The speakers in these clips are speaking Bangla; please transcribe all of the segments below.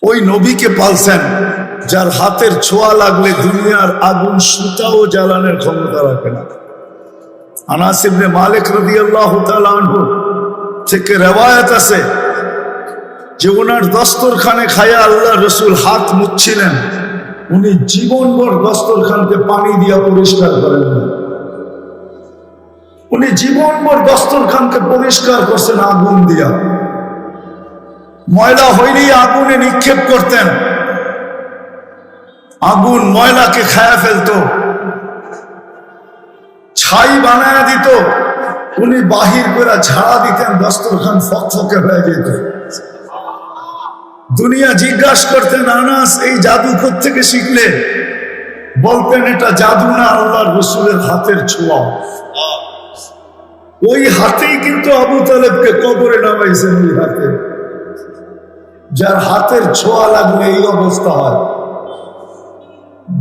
ওই নবীকে পালছেন যার হাতের ছোঁয়া লাগলে দুনিয়ার আগুন সুতাও জ্বালানোর ক্ষমতা রাখে না। আনাস ইবনে মালিক রাদিয়াল্লাহু তাআলা আনহু থেকে রওয়ায়াত আছে যে ওনার দস্তরখানে খায়া আল্লাহ রসুল হাত মুছছিলেন, উনি জীবনভর দস্তরখানকে পানি দিয়া পরিষ্কার করেন না। উনি জীবনভর দস্তরখানকে পরিষ্কার করছেন আগুন দিয়া। ময়লা হইলেই আগুনে নিক্ষেপ করতেন, আগুন ময়লাকে খায়া ফেলতো, ছাই বানায়া দিত, উনি বাহির করে ঝাড়া দিতেন, দস্তরখান ফকফকে হয়ে যেত। দুনিয়া জিজ্ঞাসা করতেন, আনাস এই জাদু কোত্থেকে শিখলে? বলতেন এটা জাদু না, আল্লাহর রসুলের হাতের ছোঁয়া। ওই হাতেই কিন্তু আবু তালেবকে কবরে নামাইছেন, ওই হাতে। যার হাতের ছোঁয়া লাগলে এই অবস্থা হয়,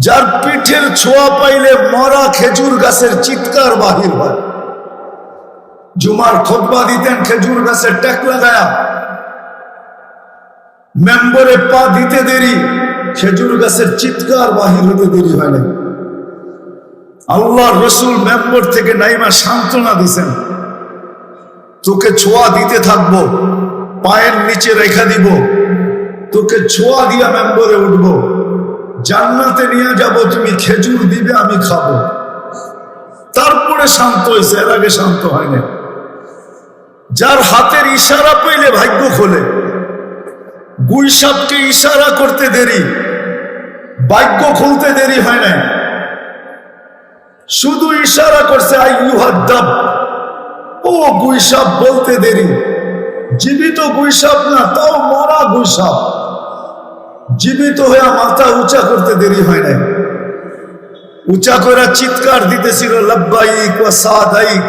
যার পিঠের ছোঁয়া পাইলে মরা খেজুর গাছের চিৎকার বাহির হয়। জুমার খুতবা দিতেন খেজুর গাছের টেক লাগায়া, মেম্বরে পা দিতে দেরি, খেজুর গাছের চিৎকার বাহির হতে দেরি হয় না। আল্লাহর রসুল মেম্বর থেকে নাইমা সান্ত্বনা দিছেন, তোকে ছোঁয়া দিতে থাকবো, পায়ের নিচে রেখা দিব, তোকে ছোঁয়া দিয়া মেম্বরে উঠবো, জান্নাতে নিয়ে যাব, তুমি খেজুর দিবে, আমি খাবো। তারপরে শান্ত হয়েছে, এর আগে শান্ত হয় না। যার হাতের ইশারা পেলে ভাগ্য খোলে। গুইসাবকে ইশারা করতে দেরি, ভাগ্য খুলতে দেরি হয় না। শুধু ইশারা করছে আইয়ুহাদ্দাব, ও গুইসাব বলতে দেরি। জীবিত গুইসাব না, তাও মরা গুইসাব। জীবিত হয়ে মাথা উঁচা করতে দেরি হয় না। উঁচা করে চিৎকার দিতেছিল, লাব্বাইক ওয়া সাদাইক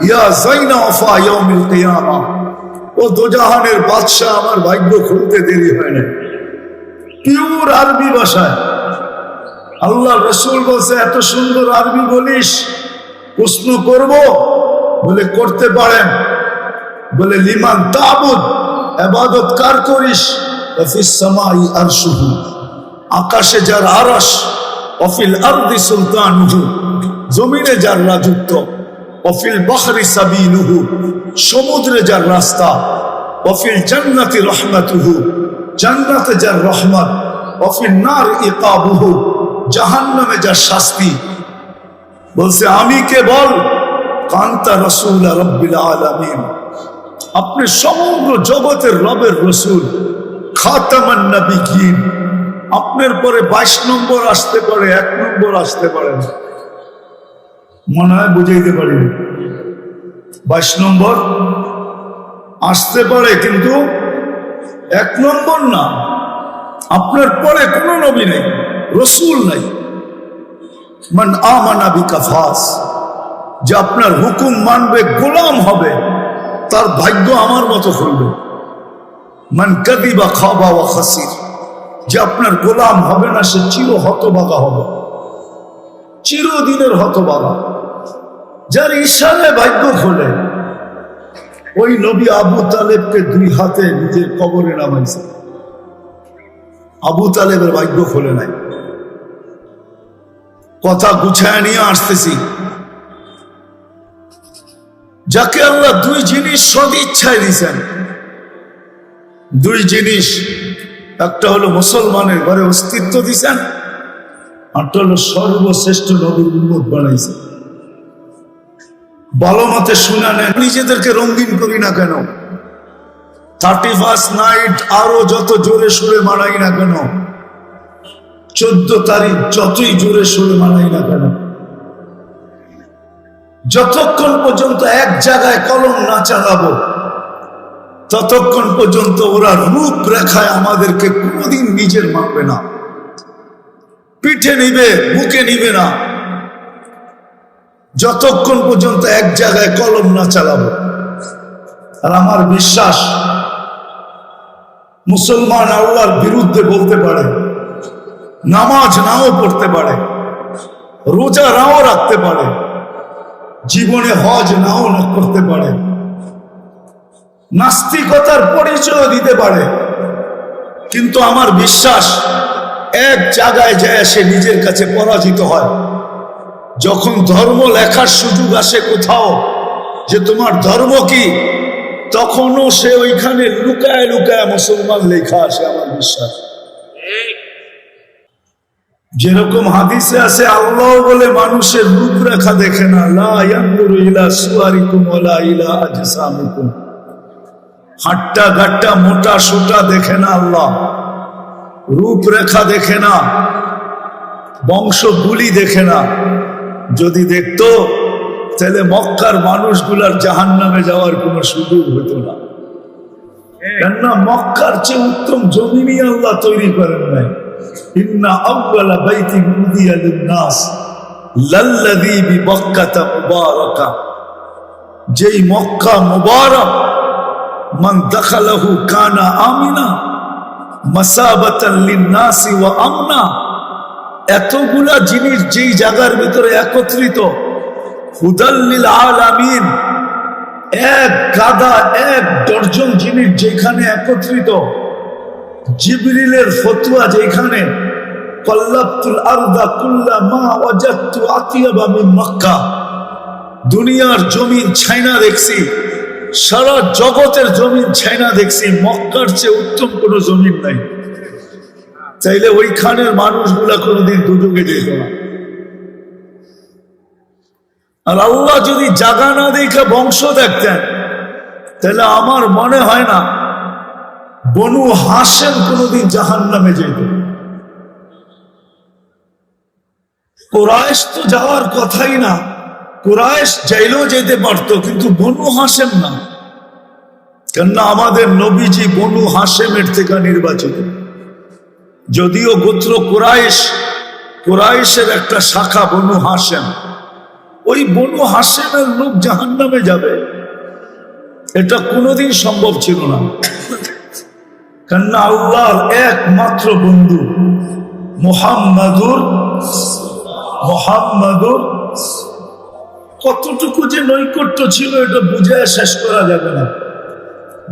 ইয়া যাইনা ওয়াফা ইয়াউমিল কিয়ামা। ও দোজাহানের বাদশা, আমার ভাগ্য খুলতে দেরি হয় না। পিওর আরবি ভাষায় আল্লাহ রসুল বলছে, এত সুন্দর আরবি বলিস, প্রশ্ন করব? বলে করতে পারেন। বলে লিমান তাবুদ, ইবাদত কার করিস? ফিস সামাই আরশুহু, আকাশে যার আরশ, ওয়াফিল আরদি সুলতানুহু, জমিনে যার রাজত্ব, ওয়াফিল বাহরি সাবিলুহু, সমুদ্রে যার রাস্তা, ওয়াফিল জান্নাতি রাহমাতুহু, জান্নাতে যার রহমত, ওয়াফিল নার ইকাবুহু, জাহান্নামে যার শাস্তি। বলছে আমি কে? বল কান্তা রাসূল রাব্বিল আলামিন, আপনি সমগ্র জগতের রবের রসুল, খাতামান নবিয়্যিন। আপনার পরে 22 নম্বর আসতে পারে, 1 নম্বর আসতে পারে না। মনে হয় বুঝাইতে পারি, 22 নম্বর আসতে পারে, কিন্তু 1 নম্বর না। আপনার পরে কোনো নবী নেই, রসুল নাই। মান আমানা বিকা ফাস, যে আপনার হুকুম মানবে, গোলাম হবে, তার ভাগ্য আমার মতো খুলবে। মান কাদিবা খাবা ওয়া খাসির, যে আপনার গোলাম হবে না, সে চির হতভাগা হবে, চিরদিনের হতভাগা। যার ইশারায় ভাগ্য খোলে, ওই নবী আবু তালেবকে 2 হাতে নিজের কবরে নামাইছে। আবু তালেবের ভাগ্য খোলে নাই। কথা গুছায় নিয়ে আসতেছি। যাকে আল্লাহ 2 জিনিস সদ ইচ্ছায় দিয়েছেন, 2 জিনিস, একটা হলো মুসলমানের ঘরে অস্তিত্ব দিয়েছেন, আরটা হলো সর্বশ্রেষ্ঠ নবীর উম্মত বানাইছে। ভালো মতে শুনে নেন, নিজেদেরকে রঙিন করি না কেন, 31 নাইট আরো যত জোরে সুরে মানাই না কেন, 14 তারিখ যতই জোরে সুরে মানাই না কেন, যতক্ষণ পর্যন্ত এক জায়গায় কলম না চালাবো, ততক্ষণ পর্যন্ত ওরা রূপরেখায় আমাদেরকে কোনোদিন নিজের মানবে না। পিঠে নিবে, বুকে নিবে না, যতক্ষণ পর্যন্ত এক জায়গায় কলম না চালাবো। আর আমার বিশ্বাস, মুসলমান আল্লাহর বিরুদ্ধে বলতে পারে, নামাজ নাও পড়তে পারে, রোজা নাও রাখতে পারে, জীবনে হজ নাও করতে পারে, নাস্তিকতার পরিচয় দিতে পারে, কিন্তু আমার বিশ্বাস এক জায়গায় যায় সে নিজের কাছে পরাজিত হয়। যখন ধর্ম লেখার সুযোগ আসে কোথাও যে তোমার ধর্ম কি, তখনও সে ওইখানে লুকায় লুকায় মুসলমান লেখা আসে। আমার বিশ্বাস যেরকম হাদিসে আছে, আল্লাহ বলে মানুষের রূপরেখা দেখে না, লা ইয়ানজুরু ইলা সুওয়ারিকুম ওয়ালা ইলা আজসামিকুম। হাট্টা গাট্টা মোটা সোটা দেখে না আল্লাহ, রূপরেখা দেখে না, বংশগুলি দেখে না। যদি দেখতো তাহলে মক্কার মানুষগুলার জাহান্নামে যাওয়ার কোনো সুযোগ হতো না। কেননা মক্কার চেয়ে উত্তম জমিনই আল্লাহ তৈরি করেন নাই। ইন্না আউয়ালা বাইতিন উদিয়া লিন-নাস লাল্লাযী বিবাক্কাতা মুবারাকা। যেই মক্কা মুবারক, মান দাখালাহু কানা আমিনা মাসাবাতান লিন-নাসি ওয়া আমনা। এতগুলা জিনিস যেই জায়গার ভিতরে একত্রিত, হুদাল লিল আলামিন, এক গাদা এক ডর্জন জিনিস যেখানে একত্রিত, জিবরিলের ফতোয়া যেখানে, কল্লাবতুল আরদা কুল্লামা ওয়াজাদতু আতিয়াবা মিন মক্কা। দুনিয়ার জমিন ছাইনা দেখছি, সারা জগতের জমিন ছাইনা দেখছি, মক্কার চেয়ে উত্তম কোন জমিন নাই। চাইলে ওইখানের মানুষগুলা কোনোদিন দুজকে যেত না। আর আল্লাহ যদি জাগা না দেখে বংশ দেখতেন, তাহলে আমার মনে হয় না বনু হাশেম কোনোদিন জাহান্নামে যেত। কুরাইশ তো যাওয়ার কথাই না, কুরাইশ চাইলেও যেতে পারতো, কিন্তু বনু হাশেম না। কেননা আমাদের নবীজি বনু হাশেমের থেকে নির্বাচিত। যদিও গোত্র কুরাইশ, কুরাইশের একটা শাখা বনু হাশেম, ওই বনু হাশেমের লোক জাহান্নামে যাবে এটা কোনোদিন সম্ভব ছিল না। কেননা আল্লাহর একমাত্র বন্ধু মুহাম্মাদুর কতটুকু যে নৈকট্য ছিল এটা বুঝে শেষ করা যাবে না।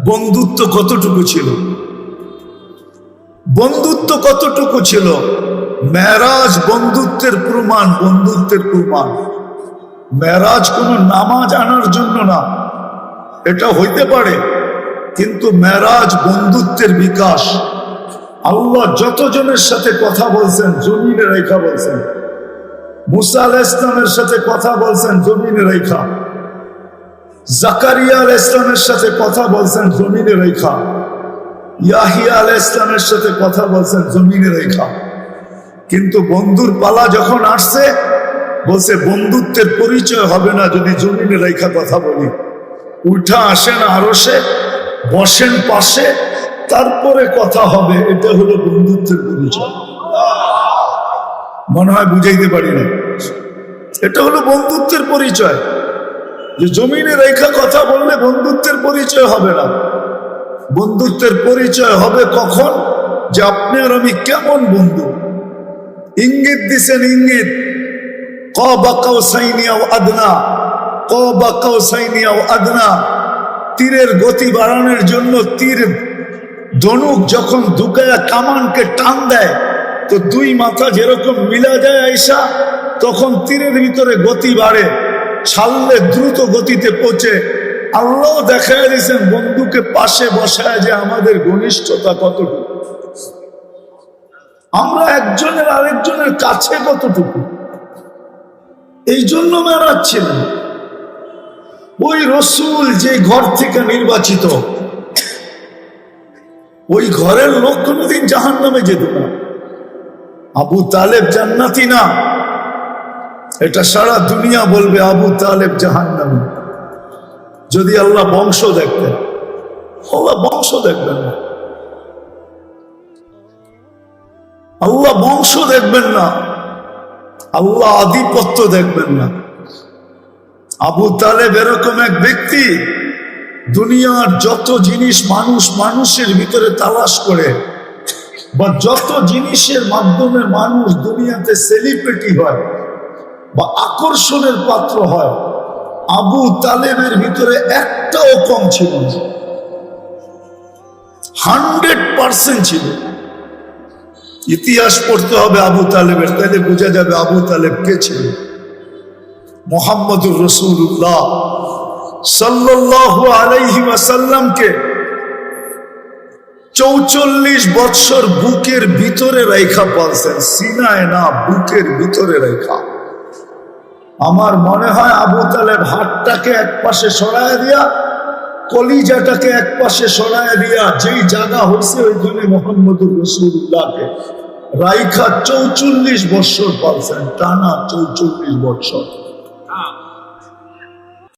বন্ধুত্ব কতটুকু ছিল, বন্ধুত্ব কতটুকু ছিল। মেরাজ বন্ধুত্বের প্রমাণ, বন্ধুত্বের প্রমাণ। মেরাজ কোন নামাজ আনার জন্য না, এটা হইতে পারে, কিন্তু মেরাজ বন্ধুত্বের বিকাশ। আল্লাহ যতজনের সাথে কথা বলছেন জমিনে রেখা বলছেন। মুসা আলাইহিস সালামের সাথে কথা বলছেন জমিনে রেখা, জাকারিয়া আলাইহিস সালামের সাথে কথা বলছেন জমিনে রেখা, ইয়াহিয়া আলাইহিস সালামের সাথে কথা বলছেন জমিনে রেখা। কিন্তু বন্ধুর পালা যখন আসছে, বলছে বন্ধুত্বের পরিচয় হবে না যদি জমিনে রেখা কথা বলি। উঠা আসেন আরশে, বসেন পাশে, তারপরে কথা হবে। এটা হলো বন্ধুত্বের পরিচয়। মনে হয় বুঝাইতে পারি না। এটা হলো বন্ধুত্বের পরিচয়। যে জমিনে রেখা কথা বললে বন্ধুত্বের পরিচয় হবে না। বন্ধুত্বের পরিচয় হবে কখন? যে আপনি আর আমি কেমন বন্ধু। ইঙ্গিত দিছেন, ইঙ্গিত কাবা কাউসাইনি আও আদনা, কাবা কাউসাইনি আও আদনা। তীরের গতি বাড়ানোর জন্য তীর ধনুক যখন দুকায়া কামানকে টান দেয়, তো দুই মাথা যেরকম মিলা যায় আইসা, তখন তীরের ভিতরে গতি বাড়ে, ছাড়লে দ্রুত গতিতে পৌঁছে। আল্লাহ দেখায় দিয়েছেন বন্ধুকে পাশে বসায় যে আমাদের ঘনিষ্ঠতা কতটুকু, আমরা একজনের আরেকজনের কাছে কতটুকু। এই জন্য মেরাজ ছিল। ওই রসুল যে ঘর থেকে নির্বাচিত, ওই ঘরের লোক কোনদিন জাহান্নামে যেত না। আবু তালেব জান্নাতি না, এটা সারা দুনিয়া বলবে আবু তালেব জাহান্নামী। যদি আল্লাহ বংশ দেখতেন, আল্লাহ বংশ দেখবেন না, আল্লাহ বংশ দেখবেন না, আল্লাহ আধিপত্য দেখবেন না। আবু তালেব এরকম এক ব্যক্তি, দুনিয়ার যত জিনিস মানুষ মানুষের ভিতরে তালাশ করে, বা যত জিনিসের মাধ্যমে মানুষ দুনিয়াতে সেলিব্রিটি হয় বা আকর্ষণের পাত্র হয়, আবু তালেবের ভিতরে একটাও কম ছিল না। 100% ছিল। ইতিহাস পড়তে হবে আবু তালেবের, তাইলে বোঝা যাবে আবু তালেব কে ছিল। মুহাম্মদুর রাসূলুল্লাহ সাল্লাল্লাহু আলাইহি ওয়াসাল্লামকে 44 বৎসর বুকের ভিতরে রেখা পালছেন, সিনায় না, বুকের ভিতরে রেখা। আমার মনে হয় আবু তালেব হাতটাকে এক পাশে সরায় দিয়া, কলিজাটাকে এক পাশে সরায় দিয়া, যেই জায়গা হয়েছে ওইখানে মুহাম্মদুর রাসূলুল্লাহকে রাইখা 44 বৎসর পালছেন, টানা 44 বৎসর।